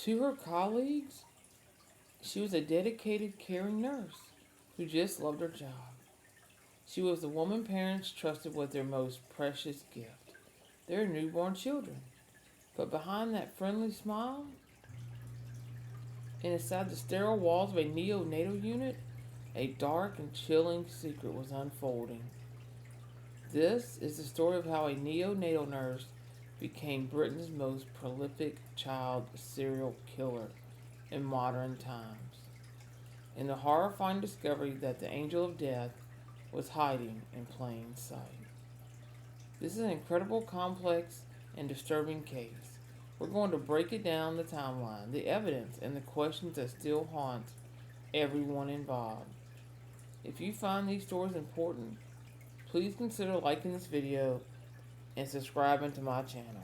To her colleagues, she was a dedicated, caring nurse who just loved her job. She was the woman parents trusted with their most precious gift, their newborn children. But behind that friendly smile, and inside the sterile walls of a neonatal unit, a dark and chilling secret was unfolding. This is the story of how a neonatal nurse became Britain's most prolific child serial killer in modern times, and the horrifying discovery that the angel of death was hiding in plain sight. This is an incredible, complex, and disturbing case. We're going to break it down, the timeline, the evidence, and the questions that still haunt everyone involved. If you find these stories important, please consider liking this video and subscribing to my channel.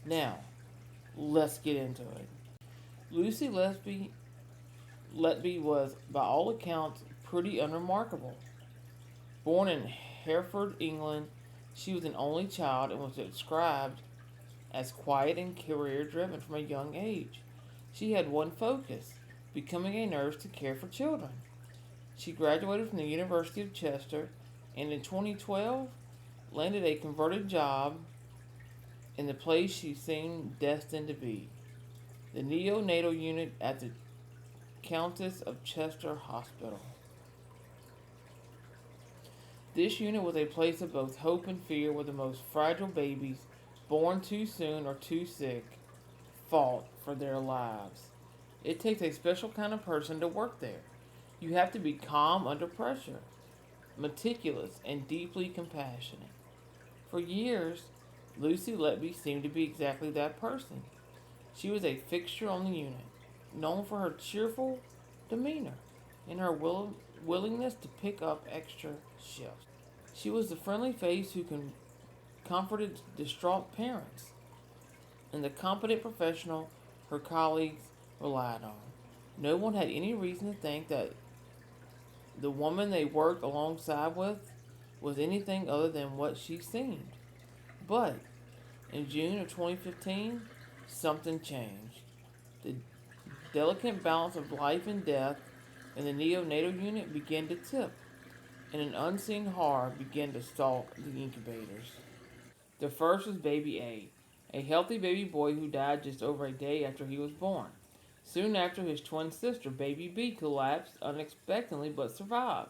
Now, let's get into it. Lucy Letby was, by all accounts, pretty unremarkable. Born in Hereford, England, she was an only child and was described as quiet and career-driven from a young age. She had one focus: becoming a nurse to care for children. She graduated from the University of Chester and in 2012 landed a converted job in the place she seemed destined to be, the neonatal unit at the Countess of Chester Hospital. This unit was a place of both hope and fear where the most fragile babies, born too soon or too sick, fought for their lives. It takes a special kind of person to work there. You have to be calm under pressure, meticulous, and deeply compassionate. For years, Lucy Letby seemed to be exactly that person. She was a fixture on the unit, known for her cheerful demeanor and her willingness to pick up extra shifts. She was the friendly face who comforted distraught parents and the competent professional her colleagues relied on. No one had any reason to think that the woman they worked alongside with was anything other than what she seemed. But in June of 2015, something changed. The delicate balance of life and death in the neonatal unit began to tip, and an unseen horror began to stalk the incubators. The first was baby A healthy baby boy who died just over a day after he was born. Soon after, his twin sister, baby B, collapsed unexpectedly but survived.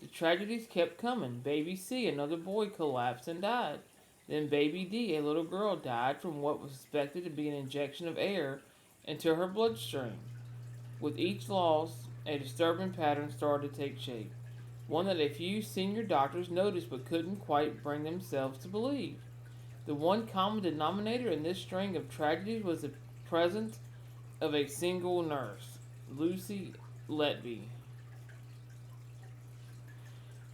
The tragedies kept coming. Baby C, another boy, collapsed and died. Then baby D, a little girl, died from what was suspected to be an injection of air into her bloodstream. With each loss, a disturbing pattern started to take shape, one that a few senior doctors noticed but couldn't quite bring themselves to believe. The one common denominator in this string of tragedies was the presence of a single nurse, Lucy Letby.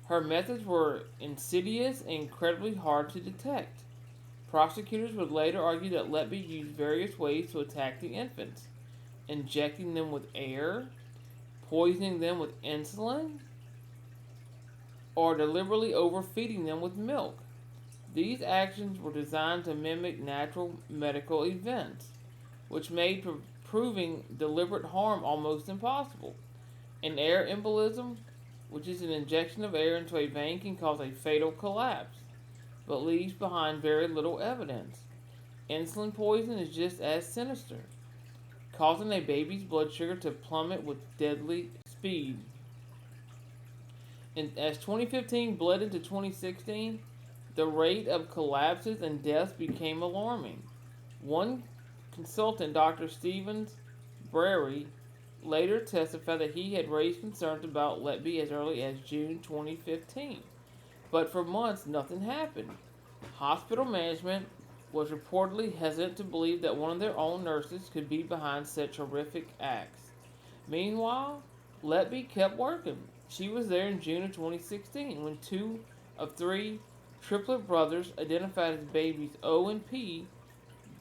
Her methods were insidious and incredibly hard to detect. Prosecutors would later argue that Letby used various ways to attack the infants: injecting them with air, poisoning them with insulin, or deliberately overfeeding them with milk. These actions were designed to mimic natural medical events, which made proving deliberate harm almost impossible. An air embolism, which is an injection of air into a vein, can cause a fatal collapse, but leaves behind very little evidence. Insulin poison is just as sinister, causing a baby's blood sugar to plummet with deadly speed. And as 2015 bled into 2016, the rate of collapses and deaths became alarming. One consultant, Dr. Stevens Brary, later testified that he had raised concerns about Letby as early as June 2015. But for months, nothing happened. Hospital management was reportedly hesitant to believe that one of their own nurses could be behind such horrific acts. Meanwhile, Letby kept working. She was there in June of 2016 when two of three triplet brothers, identified as babies O and P,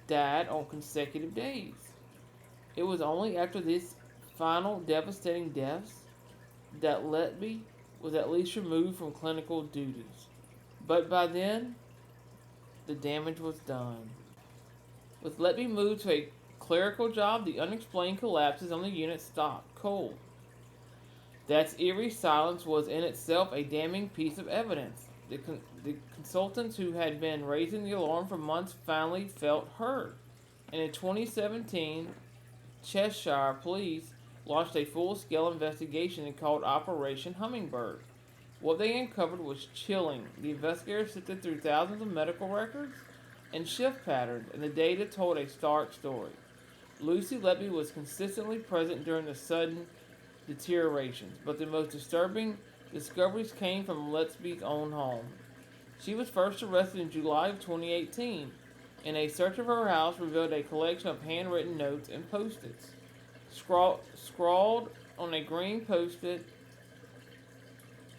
died on consecutive days. It was only after these final devastating deaths that Letby was at least removed from clinical duties. But by then, the damage was done. With Letby moved to a clerical job, the unexplained collapses on the unit stopped cold. That eerie silence was in itself a damning piece of evidence. The consultants who had been raising the alarm for months finally felt heard. And in 2017, Cheshire police launched a full-scale investigation and called Operation Hummingbird. What they uncovered was chilling. The investigators sifted through thousands of medical records and shift patterns, and the data told a stark story. Lucy Letby was consistently present during the sudden deteriorations, but the most disturbing discoveries came from Letby's own home. She was first arrested in July of 2018, and a search of her house revealed a collection of handwritten notes and post-its. Scrawled on a green post-it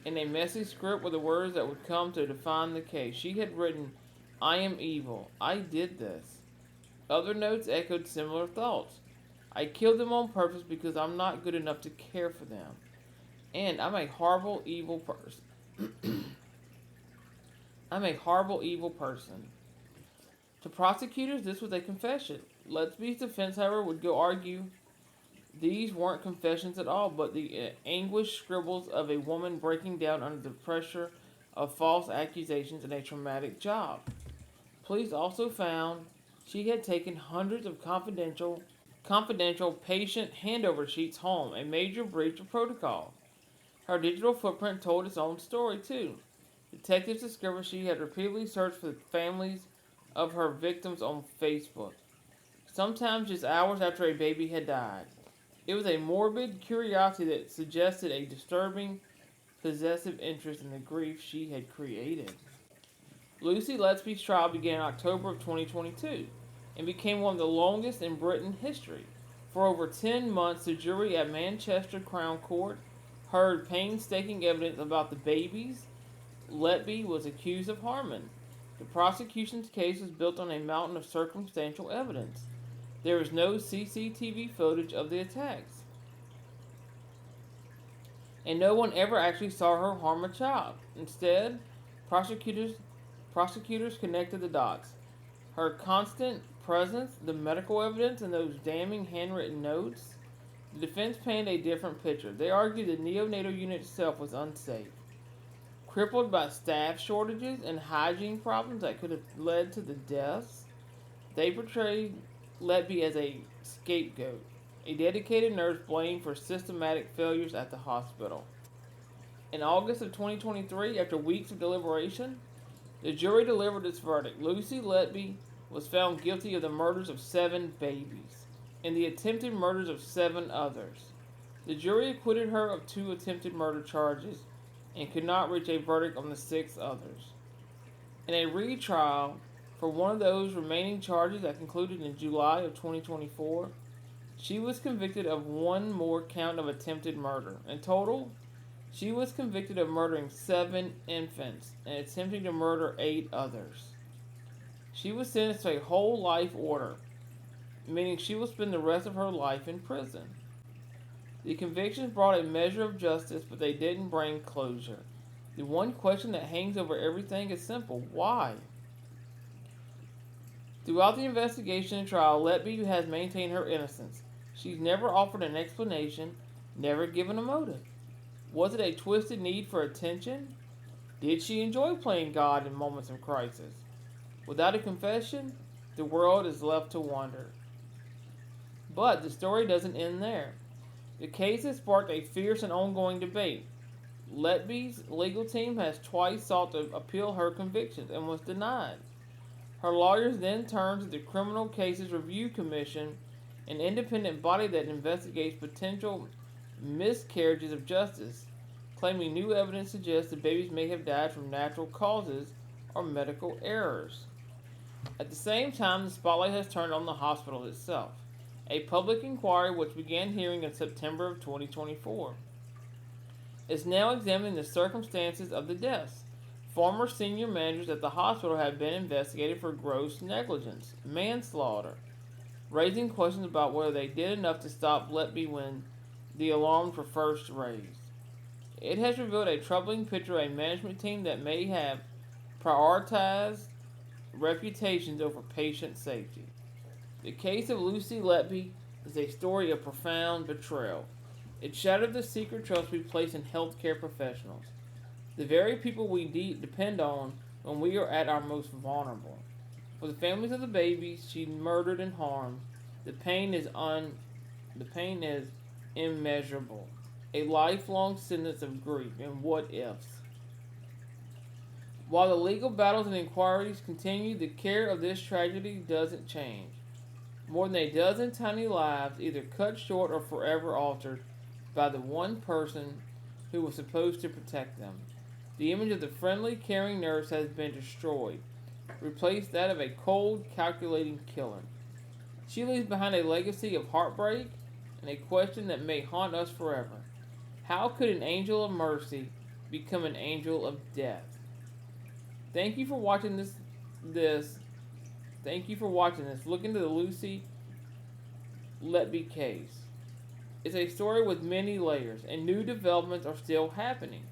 in a messy script were the words that would come to define the case. She had written, "I am evil. I did this." Other notes echoed similar thoughts. "I killed them on purpose because I'm not good enough to care for them. And I'm a horrible, evil person." I'm a horrible, evil person. To prosecutors, this was a confession. Letby's defense, however, would go argue these weren't confessions at all, but the anguished scribbles of a woman breaking down under the pressure of false accusations and a traumatic job. Police also found she had taken hundreds of confidential patient handover sheets home, a major breach of protocol. Her digital footprint told its own story, too. Detectives discovered she had repeatedly searched for the families of her victims on Facebook, sometimes just hours after a baby had died. It was a morbid curiosity that suggested a disturbing, possessive interest in the grief she had created. Lucy Letby's trial began in October of 2022 and became one of the longest in Britain history. For over 10 months, the jury at Manchester Crown Court heard painstaking evidence about the babies Letby was accused of harming. The prosecution's case was built on a mountain of circumstantial evidence. There was no CCTV footage of the attacks, and no one ever actually saw her harm a child. Instead, prosecutors connected the dots. Her constant presence, the medical evidence, and those damning handwritten notes. The defense painted a different picture. They argued the neonatal unit itself was unsafe, crippled by staff shortages and hygiene problems that could have led to the deaths. They portrayed Letby as a scapegoat, a dedicated nurse blamed for systematic failures at the hospital. In August of 2023, after weeks of deliberation, the jury delivered its verdict. Lucy Letby was found guilty of the murders of 7 babies and the attempted murders of 7 others. The jury acquitted her of 2 attempted murder charges and could not reach a verdict on the 6 others. In a retrial for one of those remaining charges that concluded in July of 2024, she was convicted of 1 more count of attempted murder. In total, she was convicted of murdering 7 infants and attempting to murder 8 others. She was sentenced to a whole life order, meaning she will spend the rest of her life in prison. The convictions brought a measure of justice, but they didn't bring closure. The one question that hangs over everything is simple: why? Throughout the investigation and trial, Letby has maintained her innocence. She's never offered an explanation, never given a motive. Was it a twisted need for attention? Did she enjoy playing God in moments of crisis? Without a confession, the world is left to wonder. But the story doesn't end there. The case has sparked a fierce and ongoing debate. Letby's legal team has twice sought to appeal her convictions and was denied. Her lawyers then turned to the Criminal Cases Review Commission, an independent body that investigates potential miscarriages of justice, claiming new evidence suggests the babies may have died from natural causes or medical errors. At the same time, the spotlight has turned on the hospital itself. A public inquiry, which began hearing in September of 2024, is now examining the circumstances of the deaths. Former senior managers at the hospital have been investigated for gross negligence, manslaughter, raising questions about whether they did enough to stop Letby when the alarms were first raised. It has revealed a troubling picture of a management team that may have prioritized reputations over patient safety. The case of Lucy Letby is a story of profound betrayal. It shattered the secret trust we place in healthcare professionals, the very people we depend on when we are at our most vulnerable. For the families of the babies she murdered and harmed, the pain is the pain is immeasurable. A lifelong sentence of grief and what ifs. While the legal battles and inquiries continue, the care of this tragedy doesn't change. More than a dozen tiny lives either cut short or forever altered by the one person who was supposed to protect them. The image of the friendly, caring nurse has been destroyed. Replace that of a cold, calculating killer. She leaves behind a legacy of heartbreak and a question that may haunt us forever. How could an angel of mercy become an angel of death? Thank you for watching this. Thank you for watching this. Look into the Lucy Letby case. It's a story with many layers, and new developments are still happening.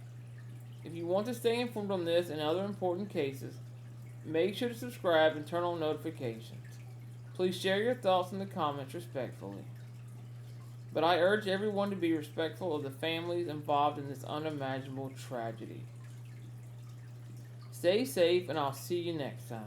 If you want to stay informed on this and other important cases, make sure to subscribe and turn on notifications. Please share your thoughts in the comments respectfully. But I urge everyone to be respectful of the families involved in this unimaginable tragedy. Stay safe, and I'll see you next time.